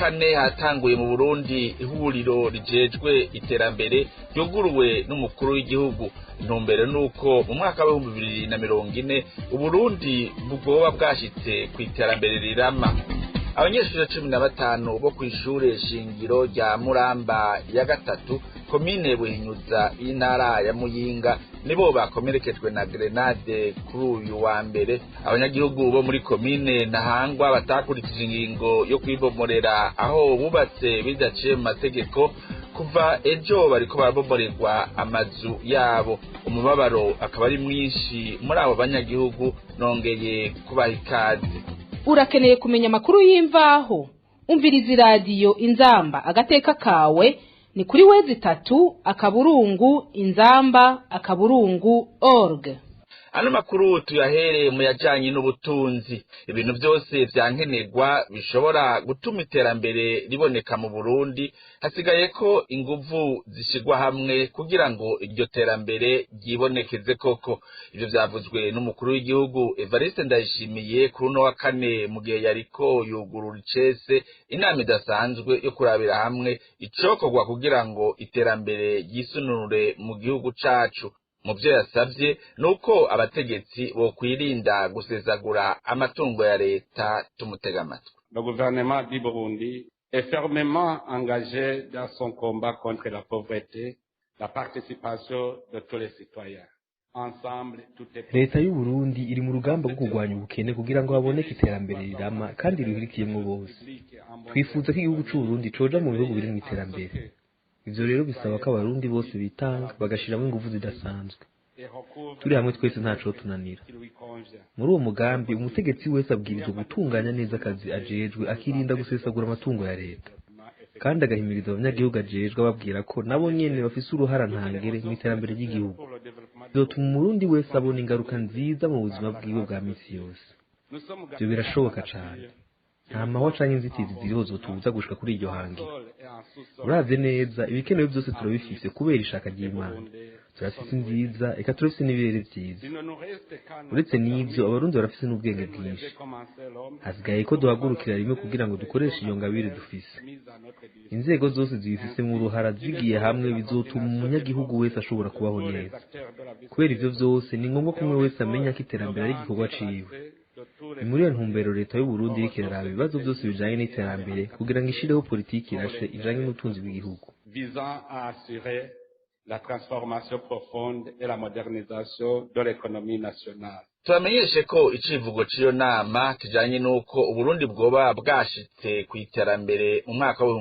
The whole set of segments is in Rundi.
kane hatanguye mu Burundi ihuriro rijejwe iterambere ryoguruwe n'umukuru w'igihugu. Intumbero nuko mu mwaka wa 2040 Uburundi bugoba bwashitse ku iterambere rirama. Abanyeshuri 15 bo kw'ishure shingiro rya Muramba ya gatatu komine Buhinyuza y'intara ya Muyinga nibo bakomerekejwe na grenade kuri uyu wa mbere. Abanyagihugu bo muri komine Ntahangwa batakurikije ingingo yo kwibomorera aho bubatse bidaciye mu mategeko kuva ejo bariko barabomorerwa amazu yabo. Umubabaro akaba ari mwinshi muri abo banyagihugu, nongeye kubaha ikaze. Urakeneye kumenya amakuru y'imvaho? Umviriza iradiyo Inzamba agateka kawe ni kuri wezi3 Inzamba/org. Ano makuru tuyahereye mu yajanye n'ubutunzi. Ibintu byose vyankenerwa bishobora gutuma iterambere riboneka mu Burundi, hasigaye ko inguvu zishigwa hamwe kugira ngo iryo terambere ryibonekeze koko. Ivyo vyavuzwe n'umukuru w'igihugu Evariste Ndayishimiye kuri no wa kane mu gihe yariko yugurura icese inama idasanzwe yo kurabira hamwe icokorwa kugira ngo iterambere ryisununure mu gihugu cacu. Muvyo yasavye nuko abategetsi bo kwirinda gusezagura amatungo ya leta. Tumutega amatwi. Le gouvernement du Burundi est fermement engagé dans son combat contre la pauvreté, la participation de tous les citoyens. Leta y'u Burundi iri mu rugamba rwo kurwanya ubukene kugira ngo haboneke iterambere rirama kandi rihurikiyemwo bose. Twifuza ko igihugu c'u Burundi coja mu bihugu biri mu iterambere. Ivyo rero bisaba ko abarundi bose bitanga bagashiramo ingufu zidasanzwe. Turi hamwe twese ntaco tunanira. Muri uwo mugambi umutegetsi wese abwirizwa gutunganya neza akazi ajejwe, akirinda gusesagura amatungo ya leta, kandi agahimiriza abanyagihugu ajejwe ababwira ko nabo nyene bafise uruhara ntangere mu iterambere ry'igihugu. Bizotuma umurundi wese abona ingaruka nziza mu buzima bwiwe bwa misi yose. Ivyo birashoboka cane. Nta mahwa canke inzitizi ziriho zotubuza gushika kuri iryo hangiro. Uravye neza ibikenewe byose turabifise kubera ishaka ry'Imana. Turafise nziza, eka turafise n'ibirere vyiza. Uretse n'ivyo abarundi barafise n'ubwenge bwinshi. Hasigaye ko duhagurukira rimwe kugira ngo dukoreshe iyo ngabire dufise. Inzego zose zibifise mu ruhara zigiye hamwe bizotuma umunyagihugu wese ashobora kubaho neza. Kubera ivyo vyose ni ngombwa ko umwe wese amenya ko iterambere ari igikorwa ciwe. Ni muri iyo ntumbero leta y'u Burundi iriko iraraba ibibazo byose bijanye n'iterambere kugira ngo ishireho politiki irashe ijanye n'ubutunzi bw'igihugu. Visant à assurer la transformation profonde et la modernisation de l'économie nationale. Turamenyeshe ko icivugo c'iyo nama kijanye nuko Uburundi bwoba bwashitse ku iterambere mu mwaka wa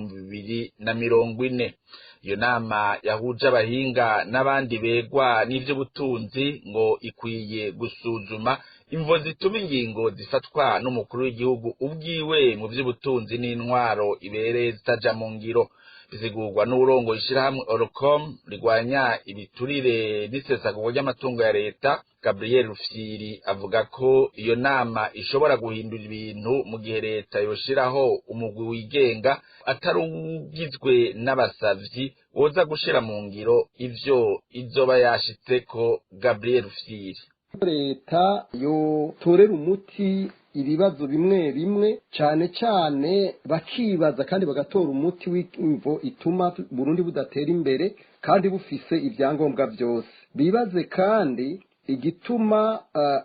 2040. Iyo nama yahuje abahinga n'abandi begwa n'ivy'ubutunzi ngo ikwiye gusuzuma imvo zituma ingingo zifatwa n'umukuru w'igihugu ubwiwe mu vy'ubutunzi n'intwaro ibereye zitaja mu ngiro. Bizigurwa n'urongo ishirahamwe Orcom rigwanya ibiturire n'isesagurwa ry'amatungo ya leta. Gabriel Rufyiri avuga ko iyo nama ishobora guhindura ibintu mu gihe leta yoshiraho umugwi wigenga atari ugizwe n'abasavyi woza gushira mu ngiro ivyo izoba yashitseko. Gabriel Rufyiri: leta yo torera umuti ibibazo bimwe bimwe cyane cyane bakibaza kandi bagatora umuti w'imvo ituma Burundi budatera imbere kandi bufise ibyangombwa byose. Bibaze kandi igituma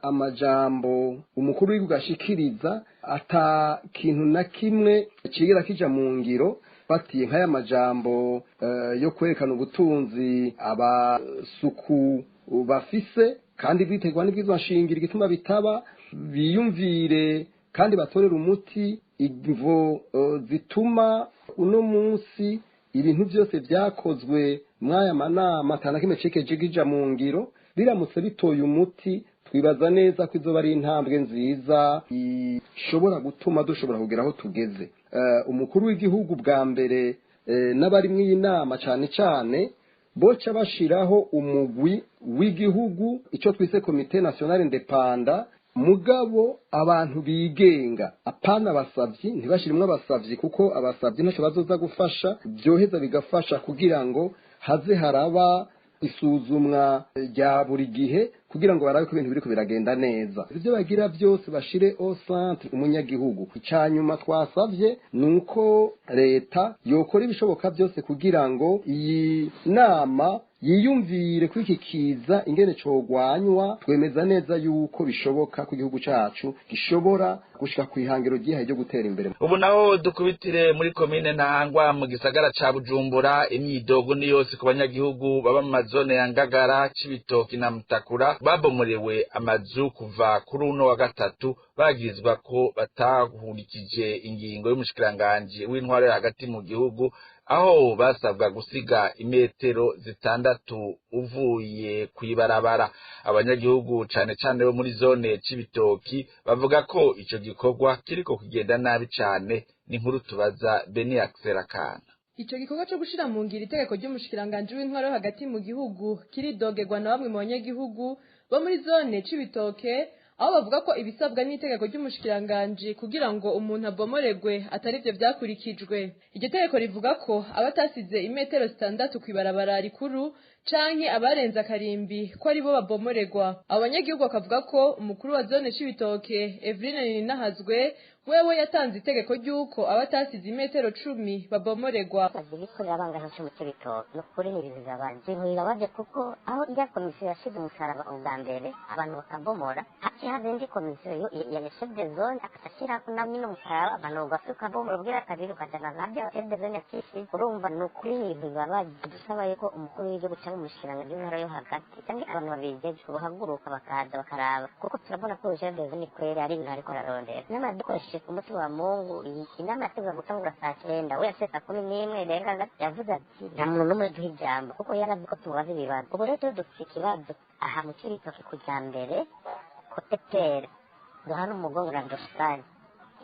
amajambo umukuru w'igihugu ashikiriza ata kintu na kimwe kigira kija mu ngiro, batiye nk'aya majambo yo kwerekana ubutunzi abasuku bafise kandi bitegwa n'ibwirizwa nshingiro igituma bitaba. Biyumvire kandi batorera umuti imvo zituma uno munsi ibintu byose vyakozwe mwaya manama atana kimwe cekeje gija mu ngiro. Biramutse bitoye umuti twibaza neza ko izoba ari intambwe nziza ishobora gutuma dushobora kugera aho tugeze. Umukuru w'igihugu bwa mbere n'abari mw'iyi nama cyane cyane boca bashiraho umugwi w'igihugu ico twise Comité National Indépendant, mugabo abantu bigenga apana abasavyi, ntibashirimwe abasavyi kuko abasavyi ntaco bazoza gufasha. Byoheza bigafasha kugira ngo haze haraba isuzumwa rya buri gihe kugira ngo barabe ko ibintu biriko biragenda neza. Ivyo bagira byose bashire au centre umunyagihugu. Icanyuma twasavye nuko leta yokora ibishoboka byose kugira ngo iyi nama yiyumvire kwikikiza ingene cogwanywa. Twemeza neza yuko bishoboka ku gihugu cacu gishobora gushika kwihangiro ryihaye ryo gutera imbere. Ubu naho dukubitire muri komine Ntahangwa mu gisagara ca Bujumbura, imyidogo ni yose ku banyagihugu baba mu mazone ya Ngagara, Cibitoki na Mutakura babomorewe amazu kuva kuri uno wa gatatu bagizwa ko batahurikije ingingo y'umushikiranganji w'intwaro yo hagati mu gihugu, aho basabwa gusiga imetero 6 uvuye kwibarabara. Abanyagihugu cane cane bo muri zone Cibitoki bavuga ko ico gikorwa kiriko kugenda nabi cane. Ni nkuru tubaza Beni Akserakana. Ico gikorwa cyo gushira mu ngiro itegeko ry'umushikiranganje w'intwaro yo hagati mu gihugu kiridogerwa na bamwe mu banyagihugu bo muri zone Cibitoke, aho bavuga ko ibisabwa n'itegeko ry'umushikiranganje kugira ngo umuntu abomoregwe atari byo byakurikijwe. Iryo tegeko rivuga ko abatasize imetero 6 kwibarabara rikuru canke abarenza karimbi ko ari bo babomoregwa. Abanyagihugu bakavuga ko umukuru wa zone Cibitoke Evrine Ninahazwe wewe yatanze itegeko ry'uko abatasize imetero 10 babomoregwa. Bikorera abangana cyo mu Cibitoke no kuri n'ibiza banje nk'irabaje kuko aho ijya komisiyo yashize umusaraba ubwa mbere abantu bakabomora hazi komisiyo ya chef de zone akashira kuna mino umusaraba abantu basuka bomora bwira kabiri ukajana nabyo chef de zone yakishi urumva no kuri n'ibiza baje dusaba yuko umukuru w'igihugu cyangwa umushikiranga w'intara yo hagati kandi abantu babijeje kuhaguruka bakaza bakaraba kuko turabona ko chef de zone kwere ari ibintu ariko ararondera n'amadukoreshe ku munsi wa Mungu inama yategura gutangura saa 9 we yasesa 11 renga yavuze ati nta muntu n'umwe duha ijambo kuko yarazi ko tubaza ibibazo. Ubu rero dufite ikibazo aha mu Cibitoke kujya mbere kotetera duhana umugongo na dosani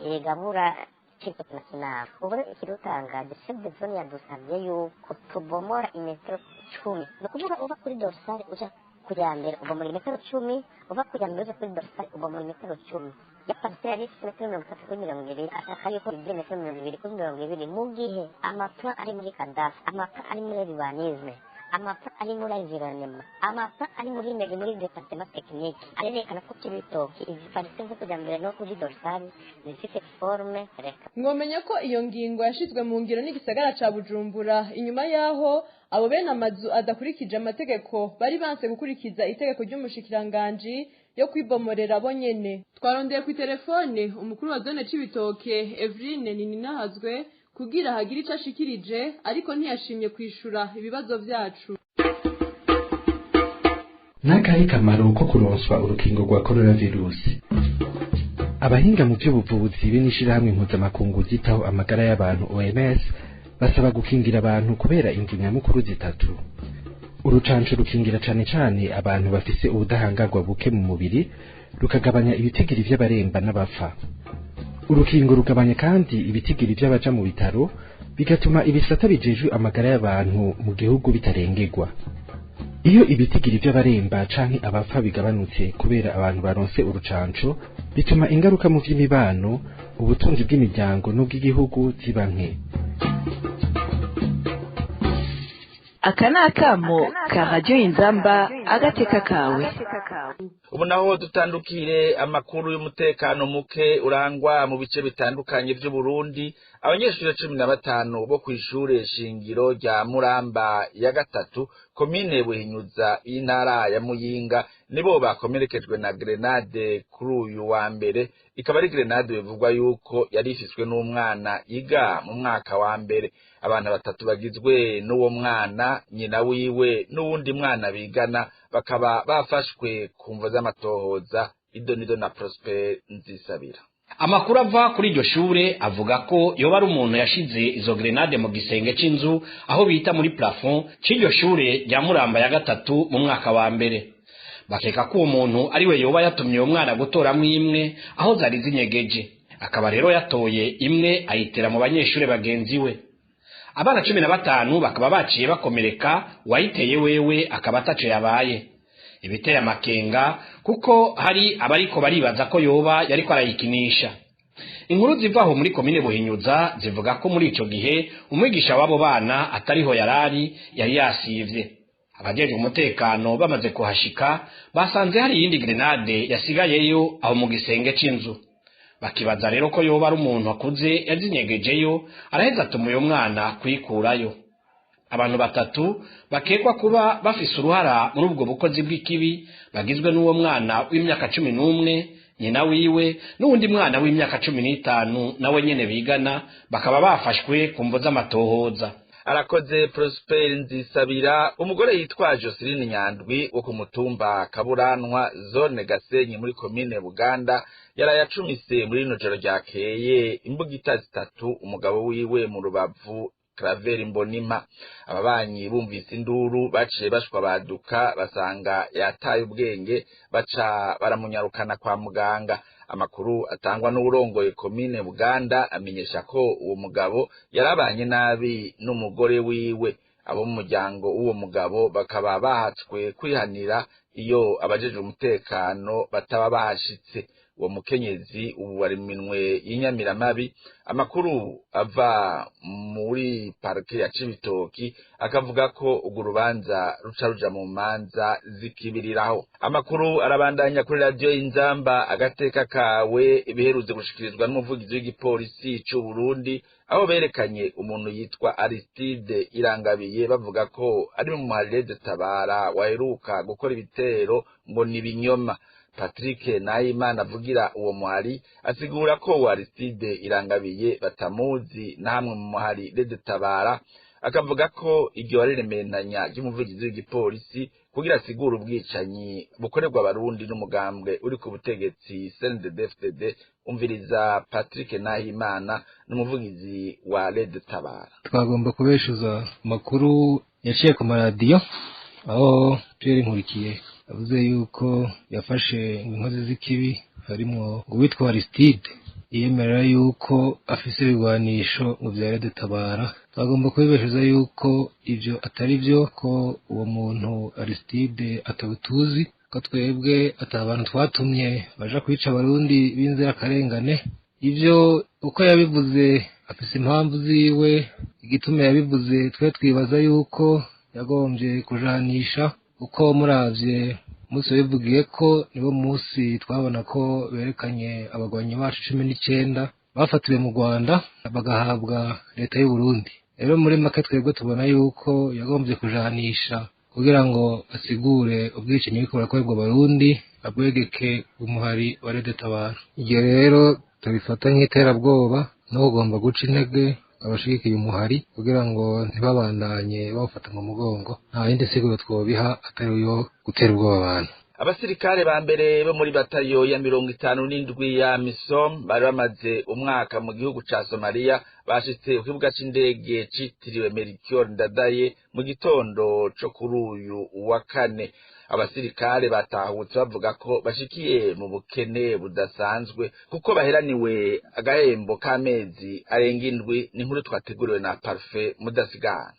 irigabura Cibitoke national. Ubu rero ikirutangaje chef de zone yadusabye yuko tubomora imetero 10 no kuvuga uva kuri dosani uja kujya mbere ubomora imetero 10 uva kujya mbere uja kuri dosani ubomora imetero 10 yaparitse metero 30 ashaka yuko ibyo metero 20 mu gihe amapfa ari muri kadafi, amapfa ari muri urbanisme, amapfa ari muri environnement, amapfa ari muri departement technique. Arerekana ko Cibitoke iziparitse zo kujya mbere no kuri dorsali zifite forme reka. Mwomenya ko iyo ngingo yashizwe mu ngiro n'igisagara ca Bujumbura inyuma yaho abo bene amazu adakurikije amategeko bari banse gukurikiza itegeko ry'umushikiranganje yo kwibomorera bo nyene. Twarondeye ku telefone umukuru wa zone Cibitoke Evrine Ninahazwe kugira hagira ico ashikirije, ariko ntiyashimye kwishura ibibazo vyacu. Nakahe kamaro ko kuronswa urukingo rwa coronavirus? Abahinga mu by'ubuvuzi b'inishirahamwe mpuzamakungu zitaho amagara y'abantu OMS basaba gukingira abantu kubera imvu nyamukuru 3. Urucanco rukingira cane cane abantu bafise ubudahangarwa buke mu mubiri, rukagabanya ibitigiri vy'abaremba n'abapfa. Urukingo rugabanya kandi ibitigiri vy'abaja mu bitaro, bigatuma ibisata bijejwe amagara y'abantu mu gihugu bitarengerwa. Iyo ibitigiri vy'abaremba canke abapfa bigabanutse kubera abantu baronse urucanco, bituma ingaruka mu vy'imibano, ubutunzi bw'imiryango n'ubw'igihugu ziba nke. Akanakamo ka Radio Inzamba agateka kawe. Ubu naho dutandukire amakuru y'umutekano muke urangwa mu bice bitandukanye by'u Burundi. Abanyeshuri 15 bo kw'ishure shingiro rya Muramba ya gatatu komine Buhinyuza y'intara ya Muyinga nibo bakomerekejwe na grenade kuri uyu wa mbere. Ikaba ari grenade bivugwa yuko yari ifiswe n'umwana yiga mu mwaka wa mbere. Abana 3 bagizwe n'uwo mwana, nyina wiwe n'uwundi mwana bigana bakaba bafashwe kumva z'amatohoza. Idonido na Prosper Nzisabira. Amakuru ava kuri iryo shure avuga ko yoba ari umuntu yashize izo grenade mu gisenge c'inzu aho bita muri plafond c'iryo shure rya Muramba ya gatatu mu mwaka wa mbere. Bakeka ko uwo muntu ari we yoba yatumye uwo mwana gutoramwo imwe aho zari zinyegeje, akaba rero yatoye imwe ayitera mu banyeshure bagenzi we. Abana 15 bakaba baciye bakomereka, wayiteye wewe akaba ataco yabaye. Ibiteye amakenga kuko hari abariko baribaza ko yoba yariko arayikinisha. Inkuru zivaho muri komine Buhinyuza zivuga ko muri ico gihe umwigisha wabo bana atariho yari yasivye. abajejwe umutekano bamaze kuhashika basanze hari iyindi grenade yasigayeyo aho mu gisenge c'inzu, bakibaza rero ko yoba ari umuntu akuze yazinyegejeyo araheza atuma uyo mwana kuyikurayo. Abantu batatu bakekwa kuba bafise uruhara muri ubwo bukozi bw'ikibi bagizwe n'uwo mwana w'imyaka 11, nyina wiwe n'uwundi mwana w'imyaka 15 nawe nyene bigana, bakaba bafashwe ku mvo z'amatohoza. Arakoze Prosper Nzisabira. Umugore yitwa Joseline Nyandwi wo ku mutumba Kaburanwa zone Gasenyi muri komine Buganda yarayacumise muri rino joro ryakeye imbugita zitatu umugabo wiwe mu Rubavu Claver Mbonima. Ababanyi bumvise induru baciye bashwa baduka basanga yataye ubwenge, baca baramunyarukana kwa muganga. Amakuru atangwa n'uburongoye komine Buganda amenyesha ko uwo mugabo yarabanye nabi n'umugore wiwe. Abo mu muryango w'uwo mugabo bakaba bahatswe kwihanira iyo abajeje umutekano bataba bahashitse. Uwo mukenyezi ubu ari minwe y'inyamiramabi. Amakuru ava muri parke ya Cibitoki akavuga ko urwo rubanza ruca ruja mu manza zikibiriraho. Amakuru arabandanya kuri radio Inzamba agateka kawe. Ibiheruze gushikirizwa n'umuvugizi w'igipolisi c'u Burundi aho berekanye umuntu yitwa Aristide Irangabiye bavuga ko ari mu Muharire Tabara waheruka gukora ibitero ngo ni binyoma. Patrick Nahimana avugira uwo muhari asigura ko Aristide Irangabiye batamuzi namwe mu muhari Tabara, akavuga ko iryo warerementanya ry'umuvugizi w'igipolisi kugira asigura ubwicanyi bukorerwa abarundi n'umugambwe uri ku butegetsi CNDD-FDD. Umviriza Patrick Nahimana n'umuvugizi wa Tabara. Twagomba kubeshuza makuru yaciye ku maradiyo aho Pierre Nkurikiye avuze yuko yafashe inkozi z'ikibi harimo uwitwa Aristide yemerera yuko afise ibigwanisho mu vya Tabara. Twagomba kubibeshuza yuko ivyo atari vyo, ko uwo muntu Aristide atabutuzi, ko twebwe atabantu twatumye baja kwica abarundi b'inzirakarengane. Ivyo uko yabivuze afise impamvu ziwe, igituma yabivuze twe twibaza yuko yagombye kujanisha, uko muravye musi bivugiye ko nibo musi twabona ko berekanye abagwanyi bacu 19 bafatiwe mu Rwanda bagahabwa leta y'u Burundi. Rero muri make twebwe tubona yuko yagombye kujanisha kugira ngo asigure ubwicanyi bwo burakorerwa abarundi abwegeke umuhari wa Tabara. Igihe rero tubifata nk'iterabwoba no kugomba guca intege abashigikiye umuhari kugira ngo ntibabandanye bawufata mu mugongo. Nta yindi siguro twobiha atari uyo gutera ubwoba abantu. Abasirikare ba mbere bo muri batayo ya 57 ya Misom bari bamaze umwaka mu gihugu ca Somalia bashitse ku kibuga c'indege citiriwe Melchior Ndadaye mu gitondo co kuri uyu wa kane. Abasirikare batahutse bavuga ko bashikiye mu bukene budasanzwe kuko baheraniwe agahembo k'amezi arenga 7. Ni nkuru twateguriwe na Parfait Mudasigana.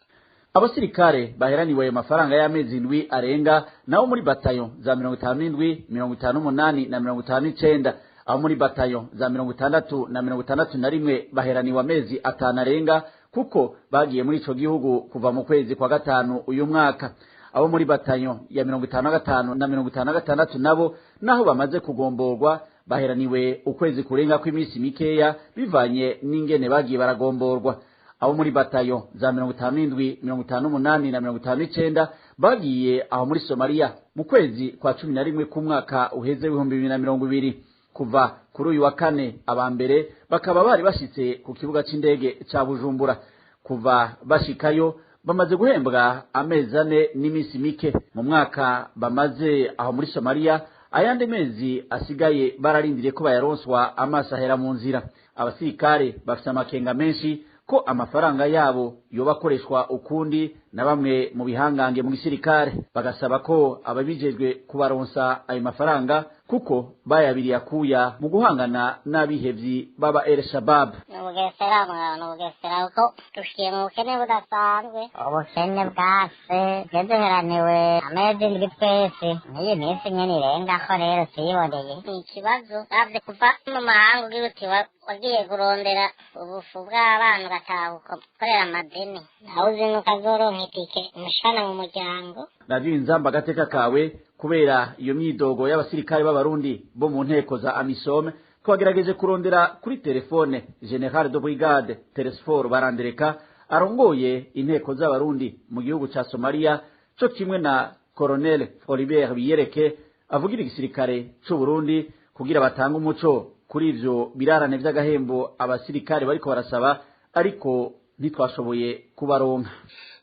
Abasirikare baheraniwe ayo mafaranga y'amezi 7 arenga naho muri batayo za 57, 58 na 59, aho muri batayo za 60 na 61 baheraniwe amezi 5 arenga kuko bagiye muri ico gihugu kuva mu kwezi kwa gatanu uyu mwaka. Abo muri batayo ya 55 na 56 nabo naho bamaze kugomborwa baheraniwe ukwezi kurenga kw'imisi mikeya bivanye n'ingene bagiye baragomborwa. Abo muri batayo za 57, 58 na 59 bagiye aho muri Somalia mu kwezi kwa 11 k'umwaka uheze 2020. Kuva kuri uyu wa kane abambere bakaba bari bashitse ku kibuga c'indege ca Bujumbura. Kuva bashikayo bamaze guhembwa amezi 4 n'imisi mike mu mwaka bamaze aho muri Somalia. Ayandi mezi asigaye bararindiriye ko bayaronswa amasahera mu nzira. Abasirikare bafite amakenga menshi ko amafaranga yabo yobakoreshwa ukundi na bamwe mu bihangange mu gisirikare, bagasaba ko ababijejwe kubaronsa ayo mafaranga kuko bayabiriye akuya mu guhangana n'abihevyi baba El Shabab. Nubugesera uko dushikiye mu bukene budasanzwe, ubukene bwase bweduheraniwe amezi 7 twese n'iyi minsi nyene irengaho rero tuyiboneye. Ni ikibazo bavye kuva mu mahanga ugira uti wagiye kurondera ubufu bw'abana ugataha gukorera amadeni ubukene aho uzi nuko azoronka itike umushana mu muryango. radiyo inzamba agateka kawe kubera iyo myidogo y'abasirikare b'abarundi bo mu nteko za amisome twagerageje kurondera kuri telefone General de Brigade Telesfor Barandereka arongoye inteko z'abarundi mu gihugu ca Somalia co kimwe na Colonel Olivier Biyereke avugira igisirikare c'u Burundi kugira batanga umuco kuri ivyo birarane vy'agahembo abasirikare bariko barasaba ariko ntitwashoboye kubaronka.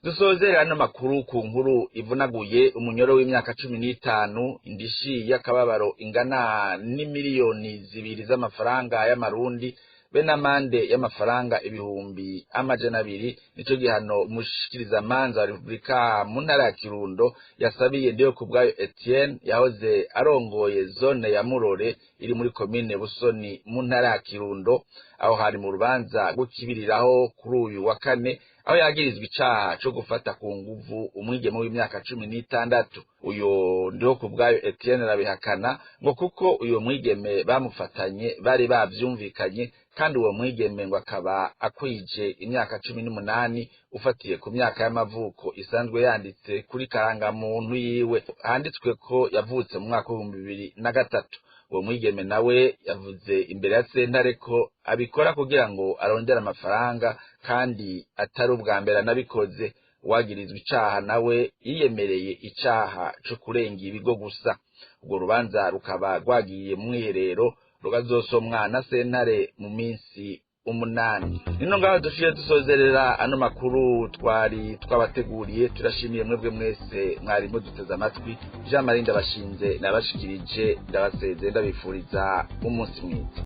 Dusozera ano makuru ku nkuru ivunaguye umunyoro w'imyaka 15 indishi y'akababaro ingana n'imiliyoni 2 z'amafaranga y'amarundi be n'amande y'amafaranga ibihumbi amajana 2 nico gihano umushikiriza manza wa Republika mu ntara ya Kirundo yasabiye ndiyo kubwayo Etienne yahoze arongoye zone ya Murore iri muri commune Busoni mu ntara ya Kirundo aho hari mu rubanza gukibiriraho kuri uyu wa kane aho yagirizwa icaha co gufata ku nguvu umwigeme w'imyaka 16 uyo ndiho kubwayo Etienne rabihakana ngo kuko uyo mwigeme bamufatanye bari bavyumvikanye kandi uwo mwigeme ngo akaba akwije imyaka 18 ufatiye ku myaka y'amavuko isanzwe yanditse kuri karanga muntu yiwe handitswe ko yavutse mu mwaka wa 2003 uwo mwigeme nawe yavuze imbere ya sentare ko abikora kugira ngo arondere amafaranga kandi atari ubwa mbere anabikoze wagirizwa icaha nawe yiyemereye icaha co kurenga ibigo gusa ubwo rubanza rukaba rwagiye mu mwiherero rugazosomwa na sentare mu minsi 8 nino ngaho dushiye dusozerera ano makuru twari twabateguriye turashimiye mwebwe mwese mwari muduteze amatwi Jean Marie ndabashinze nabashikirije ndabaseze ndabifuriza umunsi mwiza.